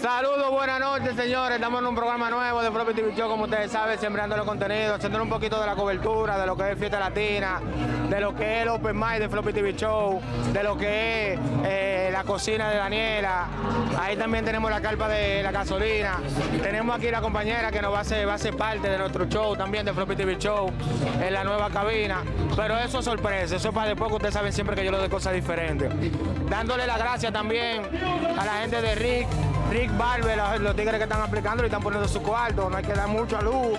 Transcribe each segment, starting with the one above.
Saludos, buenas noches, señores. Estamos en un programa nuevo de Floppy TV Show, como ustedes saben, sembrando los contenidos, haciendo un poquito de la cobertura, de lo que es Fiesta Latina, de lo que es el Open Mic de Floppy TV Show, de lo que es la cocina de Daniela. Ahí también tenemos la carpa de la gasolina. Tenemos aquí la compañera que nos va a ser parte de nuestro show también de Floppy TV Show en la nueva cabina. Pero eso es sorpresa, eso es para después, que ustedes saben siempre que yo lo doy cosas diferentes. Dándole las gracias también a la gente de Rick Barber, los tigres que están aplicando y están poniendo su cuarto, no hay que dar mucho a luz.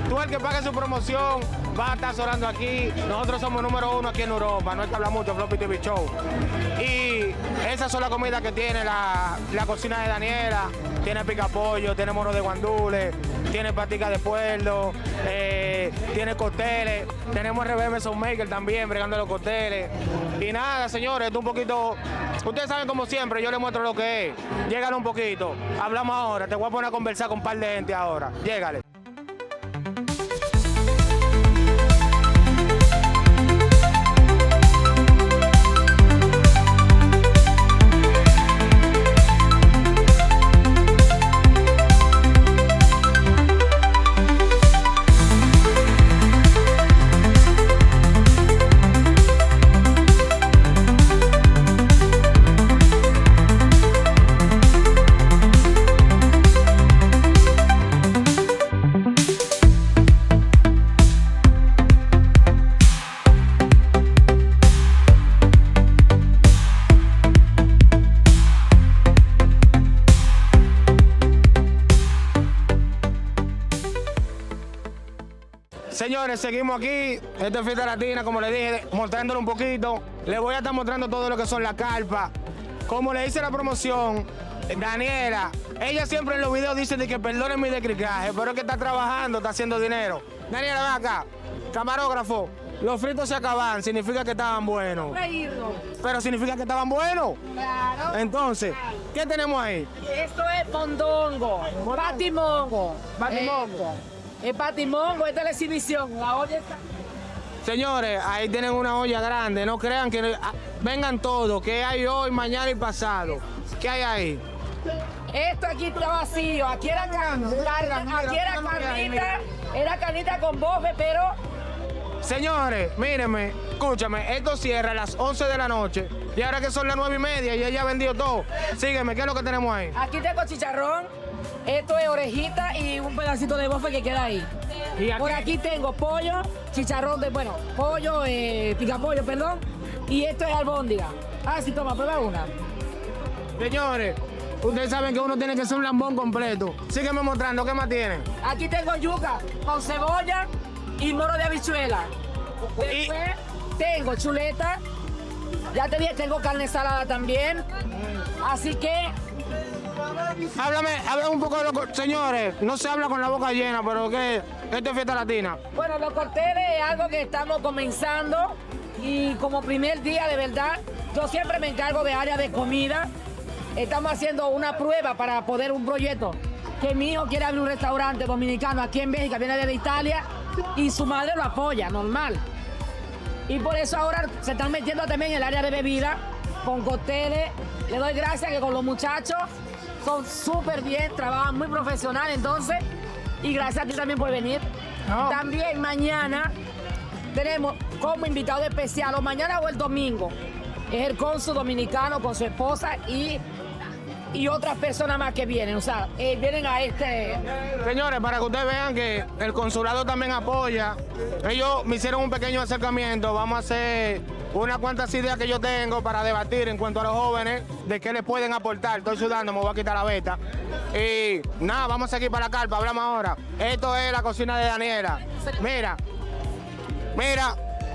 Tú el que pague su promoción va a estar sonando aquí. Nosotros somos número 1 aquí en Europa, no hay que hablar mucho, Floppy TV Show. Y esas son las comidas que tiene la cocina de Daniela. Tiene picapollo, tiene mono de guandules, tiene patica de puerdo, tiene cócteles, tenemos RBM Soundmaker también, bregando los cócteles. Y nada, señores, esto un poquito, ustedes saben como siempre, yo les muestro lo que es. Llégale un poquito, hablamos ahora, te voy a poner a conversar con un par de gente ahora. Llégale. Señores, seguimos aquí, esta es Fiesta Latina, como les dije, mostrándolo un poquito. Les voy a estar mostrando todo lo que son las carpas. Como le hice la promoción, Daniela, ella siempre en los videos dice de que perdonen mi descricaje, pero es que está trabajando, está haciendo dinero. Daniela, ven acá, camarógrafo, los fritos se acaban, significa que estaban buenos. Pero significa que estaban buenos. Claro. Entonces, ¿qué tenemos ahí? Esto es mondongo, patimongo. Patimongo. Es patimongo, esta es la exhibición. La olla está... Señores, ahí tienen una olla grande, no crean que vengan todos, que hay hoy, mañana y pasado. ¿Qué hay ahí? Esto aquí está vacío, aquí era carnita con bofe, pero... Señores, mírenme, escúchame, esto cierra a las 11 de la noche y ahora que son las 9:30 y ella ha vendido todo. Sígueme, ¿qué es lo que tenemos ahí? Aquí tengo chicharrón, esto es orejita y un pedacito de bofe que queda ahí. ¿Y Por aquí tengo pollo, chicharrón de, pollo, picapollo, perdón, y esto es albóndiga. Ah, sí, toma, prueba una. Señores, ustedes saben que uno tiene que ser un lambón completo. Sígueme mostrando, ¿qué más tienen? Aquí tengo yuca con cebolla y moro de habichuela. Después tengo chuleta. Ya te dije, tengo carne salada también. Así que... Háblame un poco de lo que... Señores, no se habla con la boca llena, pero que esto es Fiesta Latina. Bueno, los cócteles es algo que estamos comenzando. Y como primer día, de verdad, yo siempre me encargo de área de comida. Estamos haciendo una prueba para poder un proyecto. Que mi hijo quiere abrir un restaurante dominicano aquí en México, viene desde Italia. Y su madre lo apoya, normal. Y por eso ahora se están metiendo también en el área de bebida, con cócteles. Le doy gracias que con los muchachos son súper bien, trabajan muy profesional, entonces. Y gracias a ti también por venir. No. También mañana tenemos como invitado especial, o mañana o el domingo, es el cónsul dominicano con su esposa y otras personas más que vienen, o sea, vienen a este... Señores, para que ustedes vean que el consulado también apoya, ellos me hicieron un pequeño acercamiento, vamos a hacer unas cuantas ideas que yo tengo para debatir en cuanto a los jóvenes, de qué les pueden aportar. Estoy sudando, me voy a quitar la beta. Y nada, vamos a seguir para la carpa, hablamos ahora. Esto es la cocina de Daniela. Mira,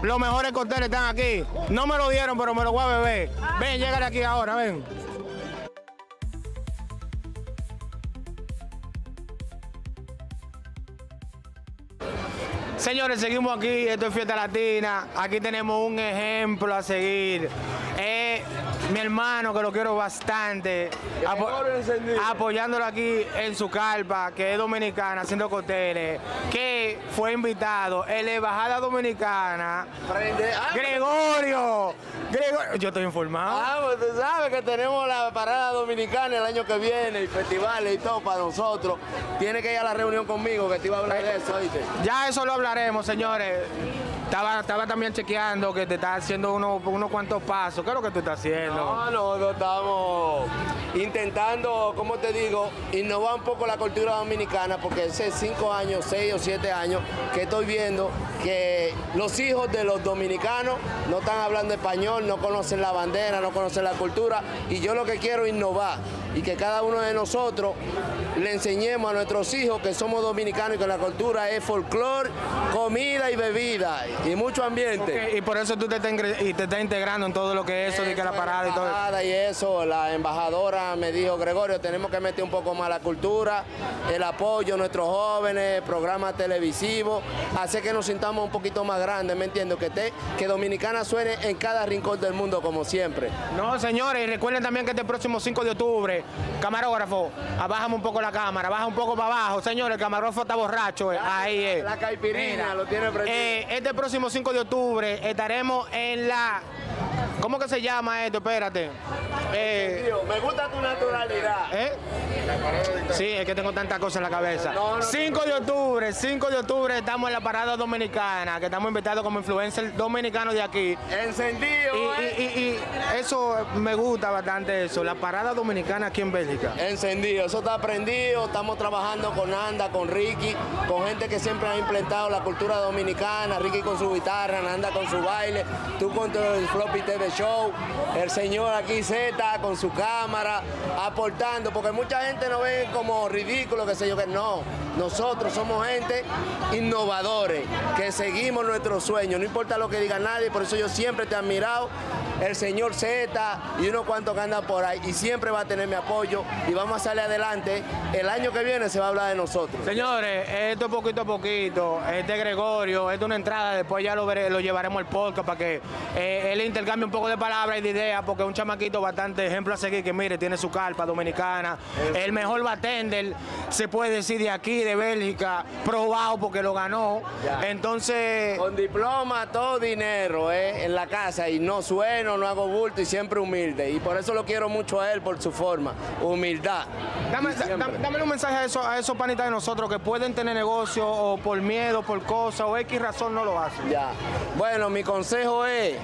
los mejores cócteles están aquí. No me lo dieron, pero me lo voy a beber. Ven, llégale aquí ahora, ven. Señores, seguimos aquí, esto es Fiesta Latina, aquí tenemos un ejemplo a seguir. mi hermano que lo quiero bastante, apoyándolo aquí en su carpa, que es dominicana, haciendo cócteles, que fue invitado en la embajada dominicana. Gregorio, yo estoy informado. Pues tú sabes que tenemos la parada dominicana el año que viene, y festivales y todo para nosotros. Tiene que ir a la reunión conmigo, que te iba a hablar de eso, ¿oíste? Ya eso lo hablaremos, señores. Estaba también chequeando que te estás haciendo unos cuantos pasos. ¿Qué es lo que tú estás haciendo? No, estamos intentando, como te digo, innovar un poco la cultura dominicana, porque hace 5 años, 6 o 7 años que estoy viendo que los hijos de los dominicanos no están hablando español, no conocen la bandera, no conocen la cultura, y yo lo que quiero es innovar y que cada uno de nosotros le enseñemos a nuestros hijos que somos dominicanos y que la cultura es folclore, comida y bebida y mucho ambiente. Okay, y por eso tú te estás integrando en todo lo que es eso, de que la parada y todo. Y eso, la embajadora me dijo, Gregorio, tenemos que meter un poco más la cultura, el apoyo a nuestros jóvenes, programas televisivos, hacer que nos sintamos un poquito más grandes, ¿me entiendes? Que Dominicana suene en cada rincón del mundo como siempre. No, señores, y recuerden también que este próximo 5 de octubre, camarógrafo, bájame un poco la cámara, baja un poco para abajo, señores, el camarógrafo está borracho, ahí es. La caipirinha lo tiene presente. Este próximo 5 de octubre estaremos en la... ¿Cómo que se llama esto? Espérate. Me gusta tu naturalidad. Sí, es que tengo tantas cosas en la cabeza. 5 de octubre estamos en la parada dominicana, que estamos invitados como influencers dominicanos de aquí. Encendido. Y eso me gusta bastante eso, la parada dominicana aquí en Bélgica. Encendido, eso está prendido, estamos trabajando con Nanda, con Ricky, con gente que siempre ha implementado la cultura dominicana, Ricky con su guitarra, Nanda con su baile, tú con tu Floppy TV Show, el señor aquí Z con su cámara, aportando, porque mucha gente nos ve como ridículo, que sé yo, que no. Nosotros somos gente innovadores, que seguimos nuestros sueños, no importa lo que diga nadie, por eso yo siempre te he admirado, el señor Z y unos cuantos que andan por ahí, y siempre va a tener mi apoyo y vamos a salir adelante. El año que viene se va a hablar de nosotros. Señores, esto es poquito a poquito, este Gregorio, esto es una entrada, después ya lo llevaremos al podcast para que él intercambie un poco de palabras y de ideas, porque es un chamaquito bastante ejemplo a seguir, que mire, tiene su carpa dominicana, el mejor bartender, se puede decir, de aquí, de Bélgica, probado porque lo ganó. Ya. Entonces... Con diploma, todo dinero, en la casa, y no sueno, no hago bulto y siempre humilde. Y por eso lo quiero mucho a él, por su forma, humildad. Dame un mensaje a esos panitas de nosotros que pueden tener negocio o por miedo, por cosas o X razón no lo hacen. Ya. Bueno, mi consejo es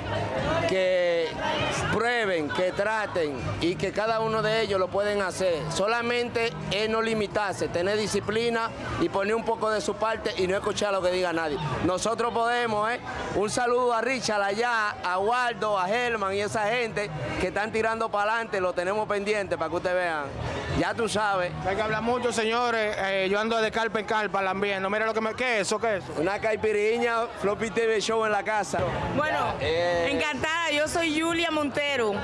que prueben, que traten y que cada uno de ellos lo pueden hacer. Solamente es no limitarse, tener disciplina y poner un poco de su parte y no escuchar lo que diga nadie. Nosotros podemos, Un saludo a Richard allá, a Waldo, a Helman y esa gente que están tirando para adelante, lo tenemos pendiente para que ustedes vean. Ya tú sabes. Hay que hablar mucho, señores. Yo ando de carpa en carpa lambiendo. Mira lo que me... ¿Qué es eso? ¿Qué es eso? Una caipiriña, Floppy TV Show en la casa. Bueno, encantada. Yo soy Julia Montero.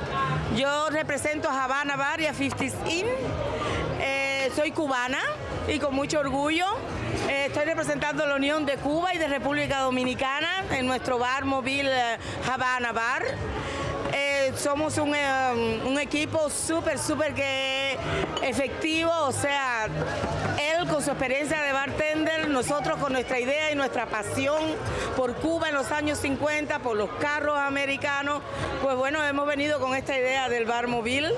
Yo represento a Havana Bar y a 50's Inn. Soy cubana y con mucho orgullo. Estoy representando a la Unión de Cuba y de República Dominicana en nuestro bar móvil Havana Bar. Somos un equipo súper que efectivo, o sea, él con su experiencia de bartender, nosotros con nuestra idea y nuestra pasión por Cuba en los años 50, por los carros americanos, pues bueno, hemos venido con esta idea del bar móvil,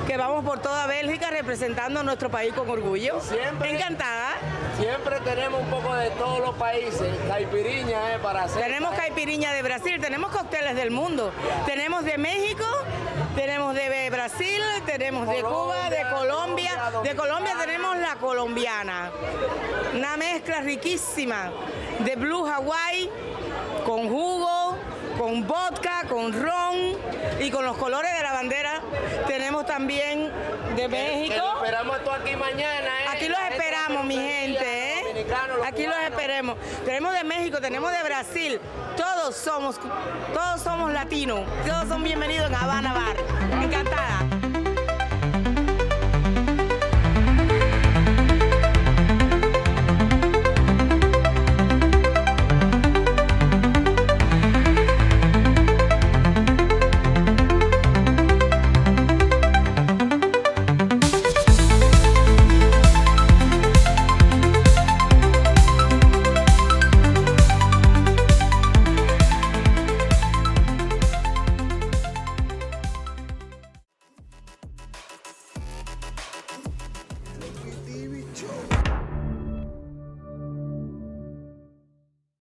que vamos por toda Bélgica representando a nuestro país con orgullo. Encantada. Siempre tenemos un poco de todos los países, caipiriña para hacer. Tenemos caipiriña de Brasil, tenemos cócteles del mundo, tenemos de México, tenemos de Brasil, tenemos de Cuba, de Colombia. De Colombia tenemos la colombiana, una mezcla riquísima de Blue Hawaii con jugo, con vodka, con ron y con los colores de la bandera. Tenemos también de México. Lo esperamos esto aquí mañana. Aquí los esperamos, mi gente. Aquí los esperemos. Tenemos de México, tenemos de Brasil. Todos somos latinos. Todos son bienvenidos en Havana Bar. Encantada.